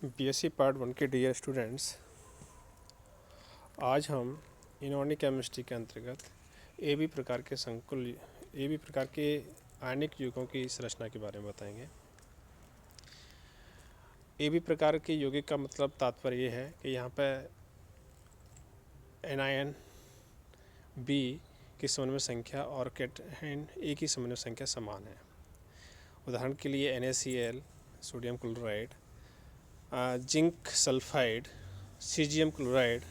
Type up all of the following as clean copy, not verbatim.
BSc part 1 के dear students, आज हम इनऑर्गेनिक केमिस्ट्री के अंतर्गत ए बी प्रकार के आयनिक यौगिकों की संरचना के बारे में बताएंगे। ए बी प्रकार के यौगिक का मतलब तात्पर्य ये है कि यहाँ पर एनायन बी की समन्वय संख्या और कैटआयन ए की समन्वय संख्या समान है। उदाहरण के लिए NaCl, sodium chloride, zinc sulphide, caesium chloride,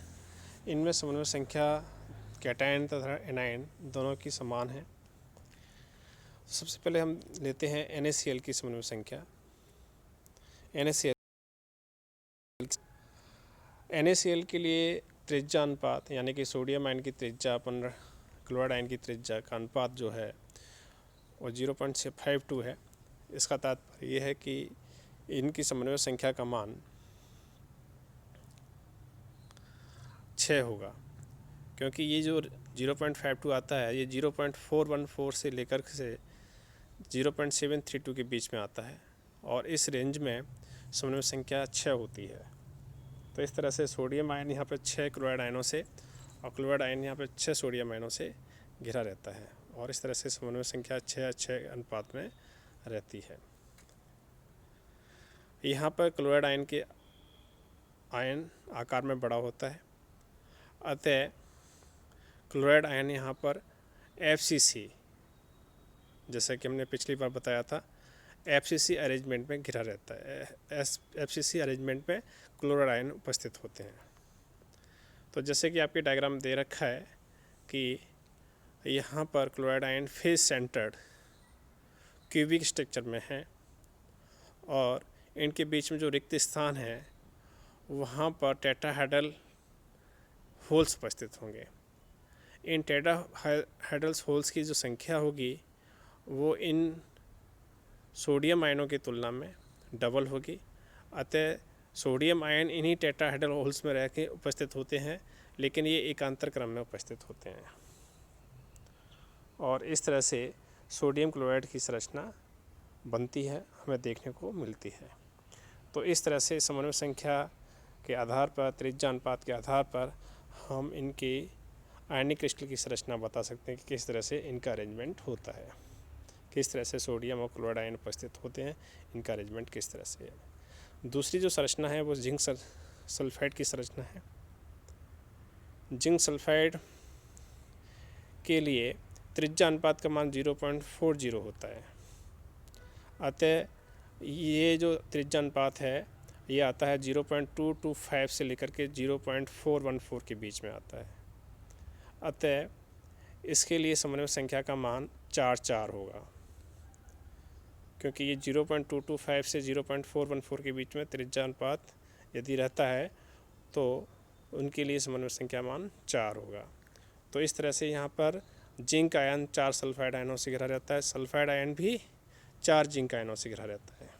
इनमें समन्वय संख्या कैटायन तथा एनायन दोनों की समान है। सबसे पहले हम लेते हैं NaCl की समन्वय संख्या। NaCl के लिए त्रिज्या अनुपात यानी कि सोडियम आयन की त्रिज्या अपन क्लोराइड आयन की त्रिज्या का अनुपात जो है वो 0.52 है। इसका तात्पर्य यह है कि इनकी समन्वय संख्या का मान 6 होगा, क्योंकि ये जो 0.52 आता है ये 0.414 से लेकर से 0.732 के बीच में आता है और इस रेंज में समन्वय संख्या 6 होती है। तो इस तरह से सोडियम आयन यहाँ पर 6 क्लोराइड आयनों से और क्लोराइड आयन यहाँ पर 6 सोडियम आयनों से घिरा रहता है और इस तरह से समन्वय संख्या 6 अनुपात में रहती है। यहाँ पर क्लोराइड आयन के आयन आकार में बड़ा होता है, अतः क्लोराइड आयन यहाँ पर FCC, जैसा कि हमने पिछली बार बताया था, FCC अरेंजमेंट में घिरा रहता है। FCC अरेंजमेंट में क्लोराइड आयन उपस्थित होते हैं। तो जैसे कि आपके डायग्राम दे रखा है कि यहाँ पर chloride ion face centred cubic structure में है और इनके बीच में जो रिक्त स्थान है वहाँ पर टेट्राहेड्रल होल्स उपस्थित होंगे। इन टेट्राहेड्रल होल्स की जो संख्या होगी वो इन सोडियम आयनों की तुलना में डबल होगी, अतः सोडियम आयन इन्हीं टेट्राहेड्रल होल्स में रह के उपस्थित होते हैं, लेकिन ये एकांतर क्रम में उपस्थित होते हैं और इस तरह से सोडियम क्लोराइड की संरचना बनती है, हमें देखने को मिलती है। तो इस तरह से समन्वय संख्या के आधार पर, त्रिज्या अनुपात के आधार पर हम इनके आयनिक क्रिस्टल की संरचना बता सकते हैं कि किस तरह से इनका अरेंजमेंट होता है, किस तरह से सोडियम और क्लोराइड आयन उपस्थित होते हैं, इनका अरेंजमेंट किस तरह से है। दूसरी जो संरचना है वो जिंक सल्फाइड की संरचना है। जिंक सल्फाइड के लिए त्रिज्या अनुपात का मान 0.40 होता है, अतः ये जो त्रिज्या अनुपात है ये आता है 0.225 से लेकर के 0.414 के बीच में आता है, अतः इसके लिए समन्वय संख्या का मान 4 होगा, क्योंकि ये 0.225 से 0.414 के बीच में त्रिज्या अनुपात यदि रहता है तो उनके लिए समन्वय संख्या मान 4 होगा। तो इस तरह से यहाँ पर जिंक आयन 4 सल्फाइड आयनों से घिरा रहता है, सल्फाइड आयन भी 4 जिंक आयनों से घिरा रहता है।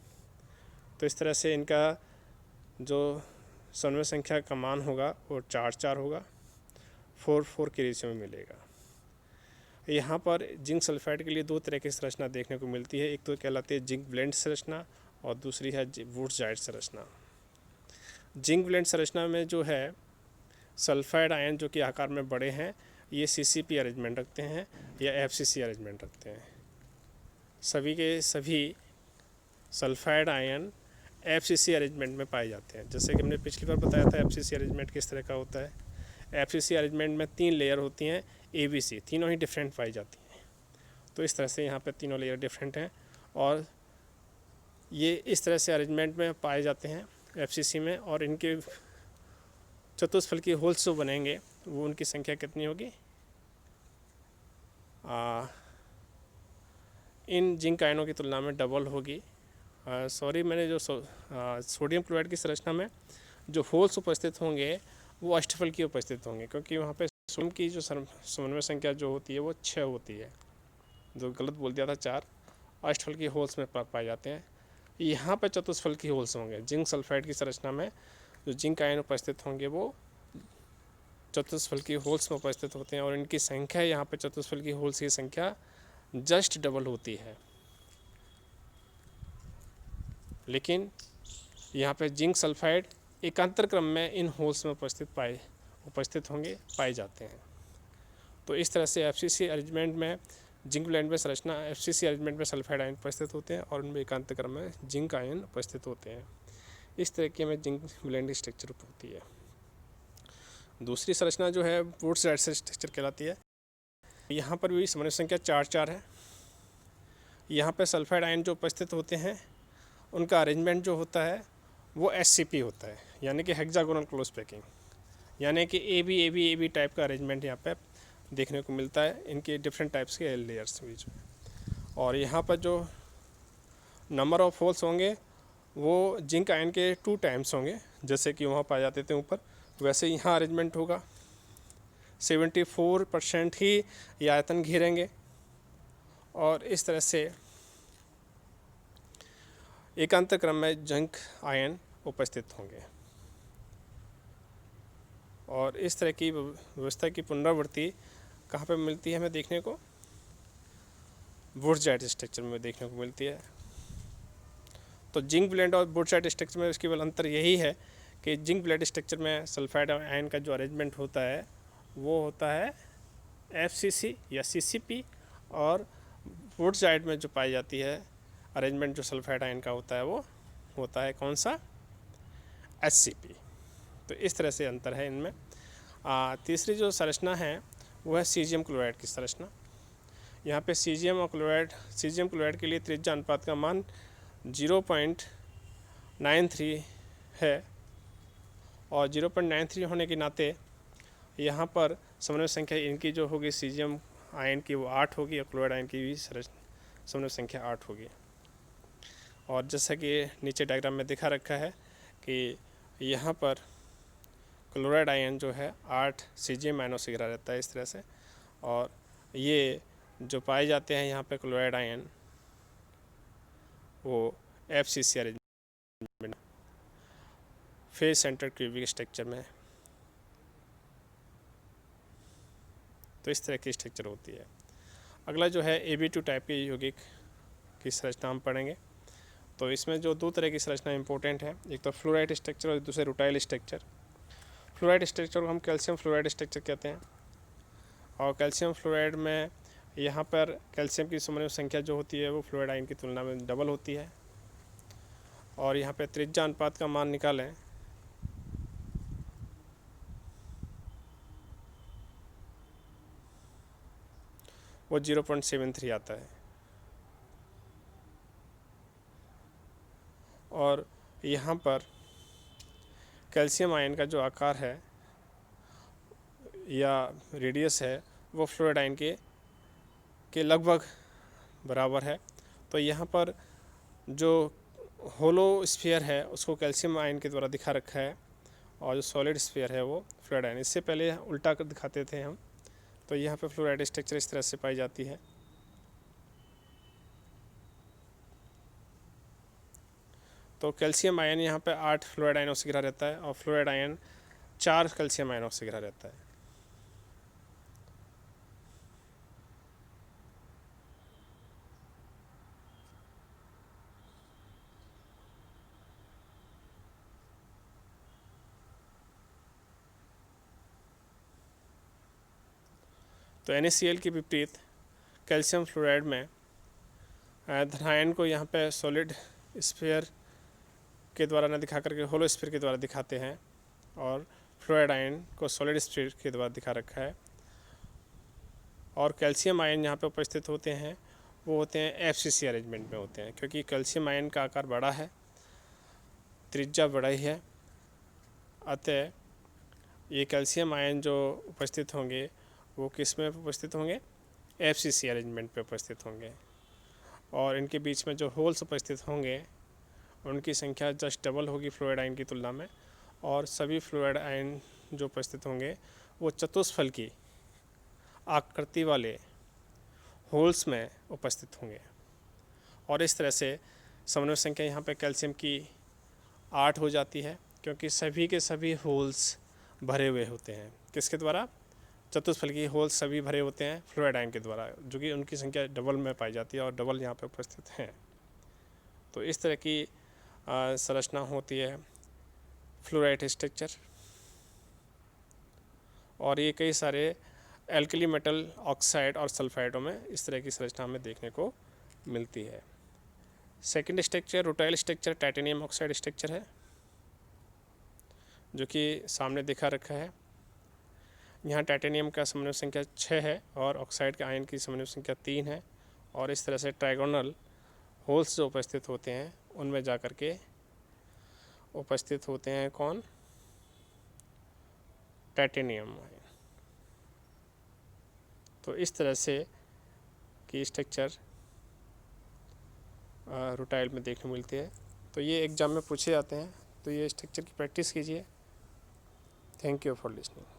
तो इस तरह से इनका जो समन्वय संख्या का मान होगा वो 4 होगा, 4 के रेशियो में मिलेगा। यहाँ पर जिंक सल्फाइड के लिए दो तरह की संरचना देखने को मिलती है, एक तो कहलाती है जिंक ब्लेंड संरचना और दूसरी है वुड्स-जाइट संरचना। जिंक ब्लेंड संरचना में जो है सल्फाइड आयन जो कि आकार में बड़े हैं ये CCP अरेंजमेंट रखते हैं या FCC अरेंजमेंट रखते हैं। सभी के सभी सल्फाइड आयन FCC अरेंजमेंट में पाए जाते हैं। जैसे कि हमने पिछली बार बताया था FCC अरेंजमेंट किस तरह का होता है। FCC अरेंजमेंट में 3 लेयर होती हैं, ABC, तीनों ही डिफरेंट पाई जाती हैं। तो इस तरह से यहाँ पे तीनों लेयर डिफरेंट हैं और ये इस तरह से अरेंजमेंट में पाए जाते हैं FCC में, और इनके चतुष्फलकीय होल्स जो बनेंगे वो उनकी संख्या कितनी होगी, इन जिंक आयनों की तुलना में डबल होगी। मैंने जो सोडियम क्लोराइड की संरचना में जो होल्स उपस्थित होंगे वो अष्टफलकीय उपस्थित होंगे, क्योंकि वहाँ पे सोडियम की जो समन्वय संख्या जो होती है वो 6 होती है, जो गलत बोल दिया था 4, अष्टफलकीय होल्स में पाए जाते हैं। यहाँ पर चतुष्फलकीय होल्स होंगे। जिंक सल्फाइड की संरचना में जो जिंक आयन उपस्थित होंगे वो चतुष्फलकीय होल्स में उपस्थित होते हैं और इनकी संख्या यहाँ पर चतुष्फलकीय होल्स की संख्या जस्ट डबल होती है, लेकिन यहाँ पे जिंक सल्फाइड एकांतर क्रम में इन होल्स में उपस्थित होंगे पाए जाते हैं। तो इस तरह से एफसीसी अरेंजमेंट में जिंक ब्लेंड में संरचना, एफसीसी अरेंजमेंट में सल्फाइड आयन उपस्थित होते हैं और उनमें एकांतर क्रम में जिंक आयन उपस्थित होते हैं। इस तरीके में जिंक ब्लेंड स्ट्रक्चर होती है। दूसरी संरचना जो है वुड्स रैडसन स्ट्रक्चर कहलाती है। यहाँ पर भी समन्वय संख्या 4 है। यहाँ पर सल्फाइड आयन जो उपस्थित होते हैं उनका अरेंजमेंट जो होता है वो एससीपी होता है, यानी कि हेक्सागोनल क्लोज पैकिंग, यानी कि ए बी टाइप का अरेंजमेंट यहाँ पे देखने को मिलता है इनके डिफरेंट टाइप्स के लेयर्स बीच में। और यहाँ पर जो नंबर ऑफ होल्स होंगे वो जिंक आयन के 2 टाइम्स होंगे, जैसे कि वहाँ पाए जाते थे ऊपर, वैसे यहाँ अरेंजमेंट होगा। 74% ही ये आयतन घेरेंगे और इस तरह से एकांतर क्रम में जिंक आयन उपस्थित होंगे। और इस तरह की व्यवस्था की पुनरावृत्ति कहाँ पे मिलती है हमें देखने को? वुड्स रैडसन स्ट्रक्चर में देखने को मिलती है। तो जिंक ब्लेंड और वुड्स रैडसन स्ट्रक्चर में इसके केवल अंतर यही है कि जिंक ब्लेंड स्ट्रक्चर में सल्फाइड आयन का जो अरेंजमेंट होता है वो होता है एफसीसी या सीसीपी, और वुड्स साइड में जो पाई जाती है अरेंजमेंट जो सल्फाइड आयन का होता है वो होता है कौन सा? एचसीपी। तो इस तरह से अंतर है इनमें। तीसरी जो संरचना है वो है सीजियम क्लोराइड की संरचना। यहाँ पे सीजियम क्लोराइड के लिए त्रिज्या अनुपात का मान 0.93 है और 0.93 होने के नाते यहाँ पर समन्वय संख्या इनकी जो होगी सीजियम आयन की वो 8 होगी और क्लोराइड आयन की भी समन्वय संख्या 8 होगी। और जैसा कि नीचे डायग्राम में दिखा रखा है कि यहाँ पर क्लोराइड आयन जो है 8 सीजियम आयनों से घिरा रहता है इस तरह से, और ये जो पाए जाते हैं यहाँ पे क्लोराइड आयन वो FCC arrangement face centre cubic structure में। तो इस तरह की स्ट्रक्चर होती है। अगला जो है AB2 टाइप के यौगिक की संरचना हम पढ़ेंगे। तो इसमें जो 2 तरह की संरचना इंपॉर्टेंट है, एक तो फ्लोराइड स्ट्रक्चर और दूसरे रुटाइल स्ट्रक्चर। फ्लोराइड स्ट्रक्चर को हम कैल्शियम फ्लोराइड स्ट्रक्चर कहते हैं, और कैल्शियम फ्लोराइड में यहाँ पर कैल्शियम की समन्वय संख्या जो होती है वो फ्लोराइड आयन की तुलना में डबल होती है। और यहाँ पे त्रिज्या अनुपात का मान निकालें वो 0.73 आता है। और यहाँ पर कैल्शियम आयन का जो आकार है या रेडियस है वो फ्लोराइड आयन के लगभग बराबर है। तो यहाँ पर जो होलो स्फीयर है उसको कैल्शियम आयन के द्वारा दिखा रखा है और जो सॉलिड स्फीयर है वो फ्लोराइड आयन। इससे पहले उल्टा कर दिखाते थे हम। तो यहाँ पे फ्लोराइड स्ट्रक्चर इस तरह से पाई जाती है। तो कैल्शियम आयन यहाँ पे 8 फ्लोराइड आयनों से घिरा रहता है और फ्लोराइड आयन 4 कैल्शियम आयनों से घिरा रहता है। तो NaCl के विपरीत कैल्शियम फ्लोराइड में धनायन को यहाँ पे सॉलिड स्फीयर के द्वारा न दिखा करके होलो स्फीयर के द्वारा दिखाते हैं, और फ्लोराइड आयन को सॉलिड स्फीयर के द्वारा दिखा रखा है। और कैल्शियम आयन यहाँ पे उपस्थित होते हैं वो होते हैं FCC अरेंजमेंट में होते हैं, क्योंकि कैल्शियम आयन का आकार बड़ा है, त्रिज्या बड़ा ही है, अतः ये कैल्शियम आयन जो उपस्थित होंगे वो किस में उपस्थित होंगे? FCC अरेंजमेंट पे उपस्थित होंगे। और इनके बीच में जो होल्स उपस्थित होंगे उनकी संख्या जस्ट डबल होगी फ्लोराइड आयन की तुलना में, और सभी फ्लोराइड आयन जो उपस्थित होंगे वो चतुष्फल की आकृति वाले होल्स में उपस्थित होंगे। और इस तरह से समन्वय संख्या यहाँ पे कैल्शियम की 8 हो जाती है, क्योंकि सभी के सभी होल्स भरे हुए होते हैं। किसके द्वारा? चतुष्फल की होल्स सभी भरे होते हैं फ्लोराइड आयन के द्वारा, जो कि उनकी संख्या डबल में पाई जाती है और डबल यहाँ पे उपस्थित हैं। तो इस तरह की संरचना होती है फ्लोराइड स्ट्रक्चर, और ये कई सारे एल्कली मेटल ऑक्साइड और सल्फाइडों में इस तरह की संरचना हमें देखने को मिलती है। Second structure rutile structure titanium oxide structure है, जो कि सामने दिखा रखा है। यहाँ टाइटेनियम का समन्वय संख्या 6 है और ऑक्साइड के आयन की समन्वय संख्या 3 है, और इस तरह से ट्राइगोनल होल्स जो उपस्थित होते हैं उनमें जाकर के उपस्थित होते हैं कौन, टाइटेनियम। तो इस तरह से की स्ट्रक्चर रूटाइल में देखने को मिलती है। तो ये एग्जाम में पूछे जाते हैं, तो ये स्ट्रक्चर की प्रैक्टिस कीजिए। Thank you for listening.